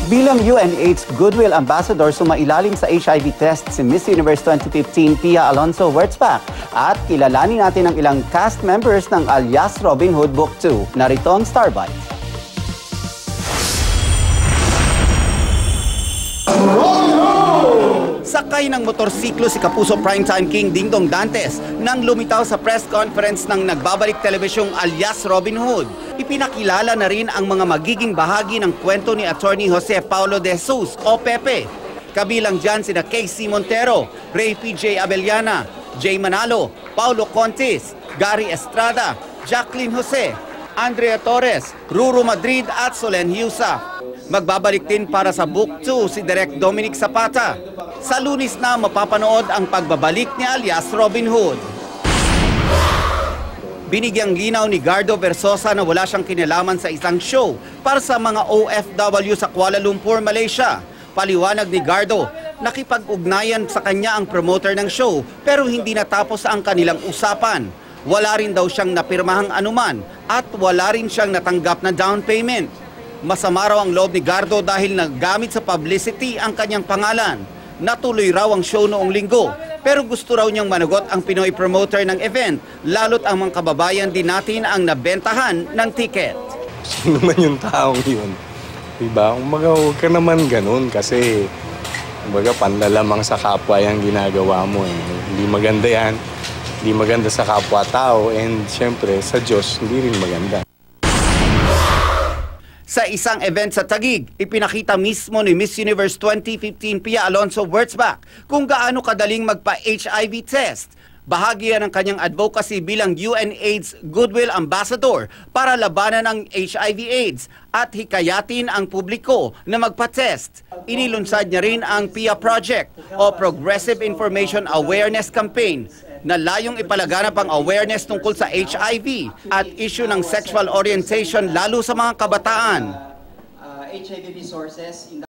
Bilang UNAIDS Goodwill Ambassador, sumailalim sa HIV test si Miss Universe 2015 Pia Alonso Wurtzbach. At kilalanin natin ang ilang cast members ng Alias Robin Hood Book 2. Narito ang Starbite. Sakay ng motorsiklo si Kapuso Primetime King Dingdong Dantes nang lumitaw sa press conference ng nagbabalik telebisyong Alias Robin Hood. Ipinakilala na rin ang mga magiging bahagi ng kwento ni Attorney Jose Paulo de Jesus o Pepe. Kabilang dyan sina Casey Montero, Ray PJ Abellana, Jay Manalo, Paulo Contis, Gary Estrada, Jacqueline Jose, Andrea Torres, Ruru Madrid at Solen Hiusa. Magbabalik din para sa Book 2 si Direk Dominic Zapata. Sa Lunes na mapapanood ang pagbabalik ni Alias Robin Hood. Binigyang linaw ni Gardo Versosa na wala siyang kinalaman sa isang show para sa mga OFW sa Kuala Lumpur, Malaysia. Paliwanag ni Gardo, nakipag-ugnayan sa kanya ang promoter ng show pero hindi natapos ang kanilang usapan. Wala rin daw siyang napirmahang anuman at wala rin siyang natanggap na down payment. Masama raw ang loob ni Gardo dahil naggamit sa publicity ang kanyang pangalan. Natuloy raw ang show noong linggo, pero gusto raw niyang managot ang Pinoy promoter ng event, lalo't ang mga kababayan din natin ang nabentahan ng ticket. Sino naman yung taong yun? Diba? Umaga, huwag ka naman ganun kasi umaga, panlalamang sa kapwa yung ginagawa mo. Eh. Hindi maganda yan. Hindi maganda sa kapwa-tao and syempre sa Diyos, hindi rin maganda. Sa isang event sa Taguig, ipinakita mismo ni Miss Universe 2015 Pia Alonso Wurtzbach kung gaano kadaling magpa-HIV test. Bahagi yan ng kanyang advocacy bilang UNAIDS Goodwill Ambassador para labanan ang HIV/AIDS at hikayatin ang publiko na magpa-test. Inilunsad niya rin ang PIA Project o Progressive Information Awareness Campaign na layong ipalaganap ang awareness tungkol sa HIV at issue ng sexual orientation lalo sa mga kabataan. HIV resources in